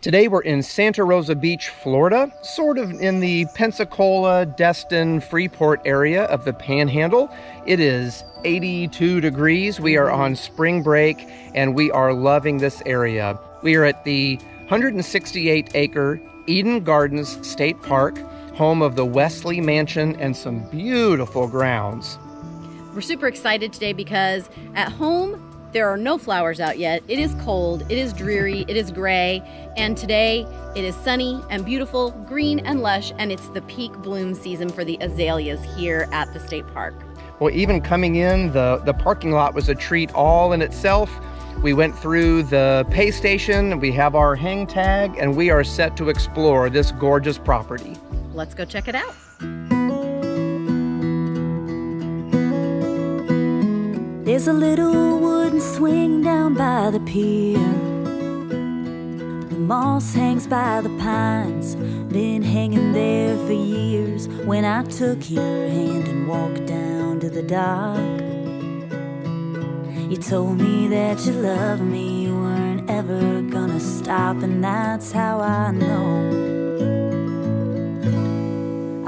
Today we're in Santa Rosa Beach, Florida, sort of in the Pensacola, Destin, Freeport area of the Panhandle. It is 82 degrees. We are on spring break and we are loving this area. We are at the 168-acre Eden Gardens State Park, home of the Wesley Mansion and some beautiful grounds. We're super excited today because at home, there are no flowers out yet. It is cold, it is dreary, it is gray, and today it is sunny and beautiful, green and lush, and it's the peak bloom season for the azaleas here at the state park. Well, even coming in, the parking lot was a treat all in itself. We went through the pay station, we have our hang tag, and we are set to explore this gorgeous property. Let's go check it out. There's a little wooden swing down by the pier. The moss hangs by the pines, been hanging there for years. When I took your hand and walked down to the dock, you told me that you loved me, you weren't ever gonna stop. And that's how I know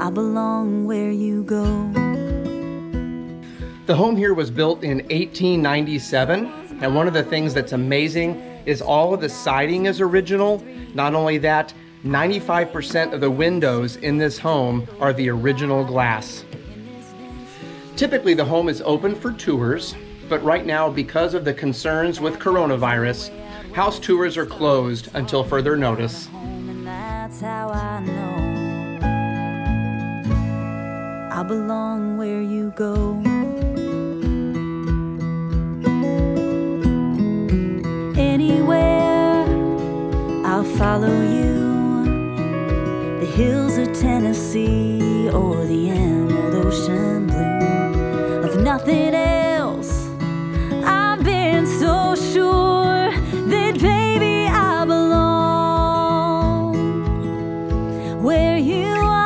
I belong where you go. The home here was built in 1897, and one of the things that's amazing is all of the siding is original. Not only that, 95% of the windows in this home are the original glass. Typically the home is open for tours, but right now, because of the concerns with coronavirus, house tours are closed until further notice. And that's how I know I belong where you go. Anywhere I'll follow you, the hills of Tennessee or the emerald ocean blue. Of nothing else, I've been so sure that baby I belong where you are.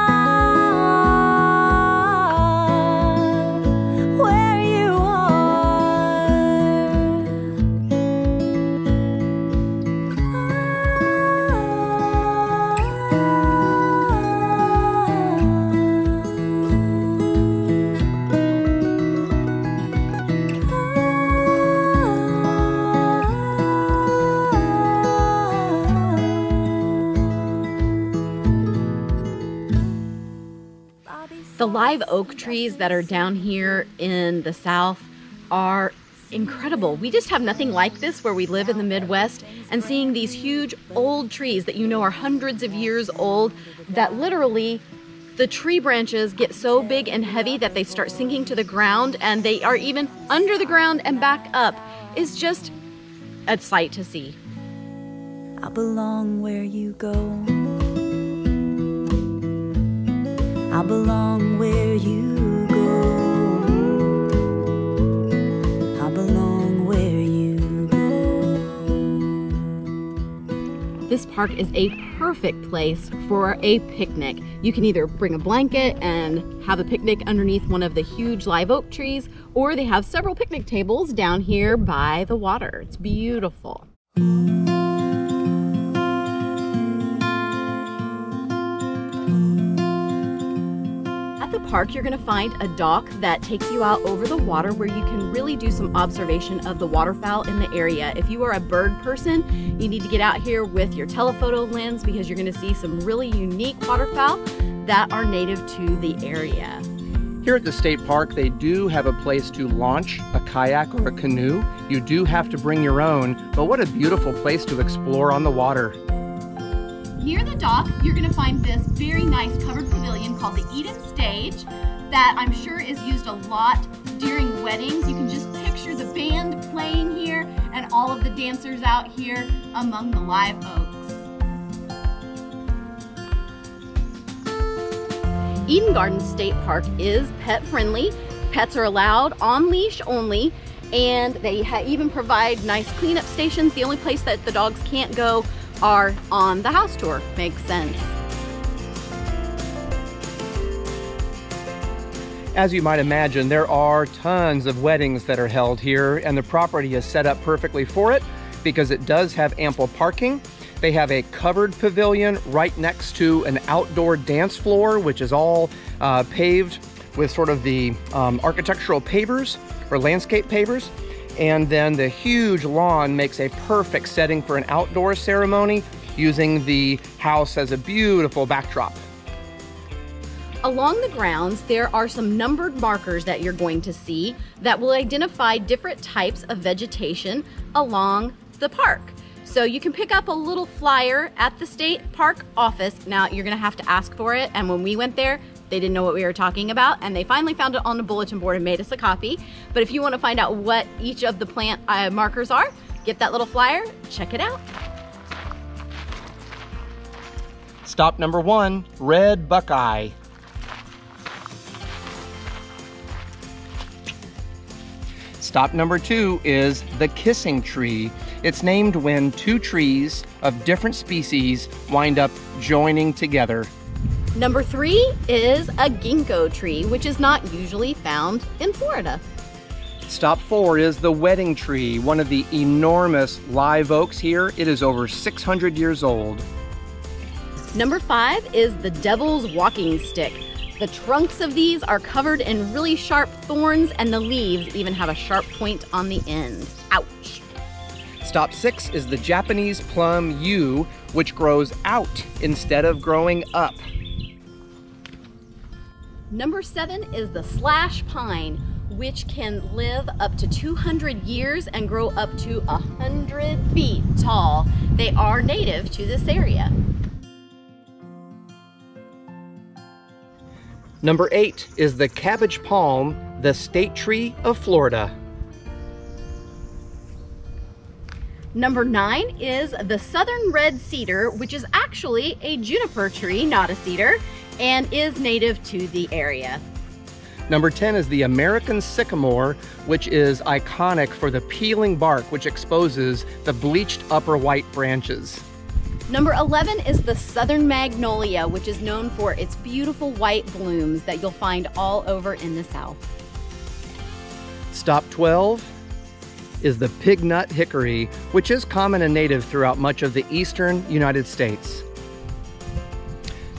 The live oak trees that are down here in the south are incredible. We just have nothing like this where we live in the Midwest, and seeing these huge old trees that you know are hundreds of years old, that literally the tree branches get so big and heavy that they start sinking to the ground, and they are even under the ground and back up, is just a sight to see. I belong where you go. I belong where you go. I belong where you go. This park is a perfect place for a picnic. You can either bring a blanket and have a picnic underneath one of the huge live oak trees, or they have several picnic tables down here by the water. It's beautiful. At the park, you're going to find a dock that takes you out over the water where you can really do some observation of the waterfowl in the area. If you are a bird person, you need to get out here with your telephoto lens because you're going to see some really unique waterfowl that are native to the area. Here at the state park, they do have a place to launch a kayak or a canoe. You do have to bring your own, but what a beautiful place to explore on the water. Near the dock, you're going to find this very nice covered pavilion called the Eden Stage that I'm sure is used a lot during weddings. You can just picture the band playing here and all of the dancers out here among the live oaks. Eden Gardens State Park is pet friendly. Pets are allowed on leash only, and they even provide nice cleanup stations. The only place that the dogs can't go are on the house tour. Makes sense. As you might imagine, there are tons of weddings that are held here, and the property is set up perfectly for it because it does have ample parking. They have a covered pavilion right next to an outdoor dance floor, which is all paved with sort of the architectural pavers or landscape pavers. And then the huge lawn makes a perfect setting for an outdoor ceremony, using the house as a beautiful backdrop. Along the grounds, there are some numbered markers that you're going to see that will identify different types of vegetation along the park. So you can pick up a little flyer at the state park office. Now you're gonna have to ask for it, and when we went there, they didn't know what we were talking about, and they finally found it on the bulletin board and made us a copy. But if you want to find out what each of the plant markers are, get that little flyer, check it out. Stop number 1, red buckeye. Stop number 2 is the kissing tree. It's named when two trees of different species wind up joining together. Number 3 is a ginkgo tree, which is not usually found in Florida. Stop 4 is the wedding tree, one of the enormous live oaks here. It is over 600 years old. Number 5 is the devil's walking stick. The trunks of these are covered in really sharp thorns, and the leaves even have a sharp point on the end. Ouch. Stop 6 is the Japanese plum yew, which grows out instead of growing up. Number 7 is the slash pine, which can live up to 200 years and grow up to 100 feet tall. They are native to this area. Number 8 is the cabbage palm, the state tree of Florida. Number 9 is the southern red cedar, which is actually a juniper tree, not a cedar, and is native to the area. Number 10 is the American sycamore, which is iconic for the peeling bark, which exposes the bleached upper white branches. Number 11 is the southern magnolia, which is known for its beautiful white blooms that you'll find all over in the south. Stop 12 is the pignut hickory, which is common and native throughout much of the eastern United States.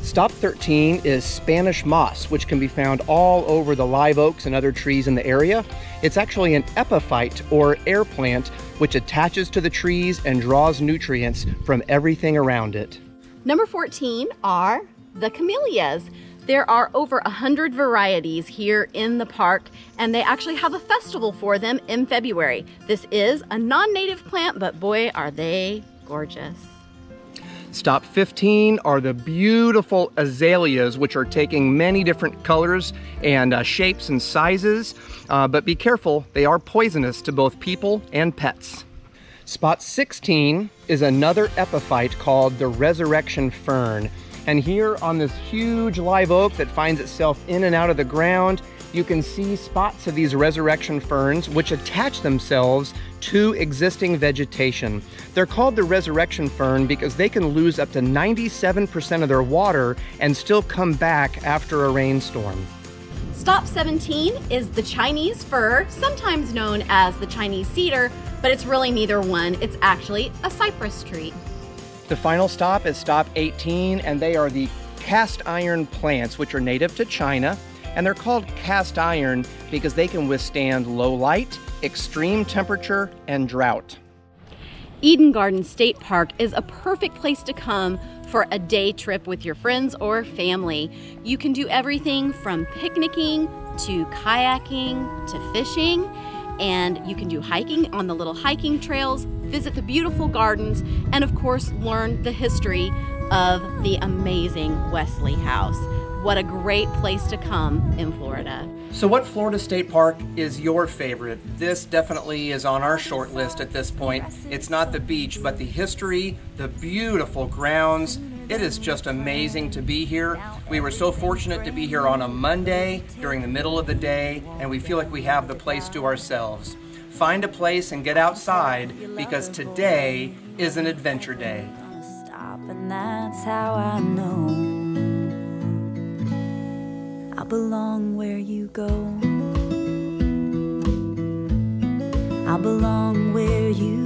Stop 13 is Spanish moss, which can be found all over the live oaks and other trees in the area. It's actually an epiphyte or air plant, which attaches to the trees and draws nutrients from everything around it. Number 14 are the camellias. There are over 100 varieties here in the park, and they actually have a festival for them in February. This is a non-native plant, but boy, are they gorgeous. Stop 15 are the beautiful azaleas, which are taking many different colors and shapes and sizes, but be careful, they are poisonous to both people and pets. Spot 16 is another epiphyte called the resurrection fern. And here on this huge live oak that finds itself in and out of the ground, you can see spots of these resurrection ferns which attach themselves to existing vegetation. They're called the resurrection fern because they can lose up to 97% of their water and still come back after a rainstorm. Stop 17 is the Chinese fir, sometimes known as the Chinese cedar, but it's really neither one. It's actually a cypress tree. The final stop is stop 18, and they are the cast iron plants, which are native to China. And they're called cast iron because they can withstand low light, extreme temperature, and drought. Eden Garden State Park is a perfect place to come for a day trip with your friends or family. You can do everything from picnicking to kayaking to fishing, and you can do hiking on the little hiking trails, visit the beautiful gardens, and of course learn the history of the amazing Wesley House. What a great place to come in Florida. So what Florida State Park is your favorite? This definitely is on our short list at this point. It's not the beach, but the history, the beautiful grounds. It is just amazing to be here. We were so fortunate to be here on a Monday during the middle of the day, and we feel like we have the place to ourselves. Find a place and get outside, because today is an adventure day. Stop, and that's how I know I belong where you go. I belong where you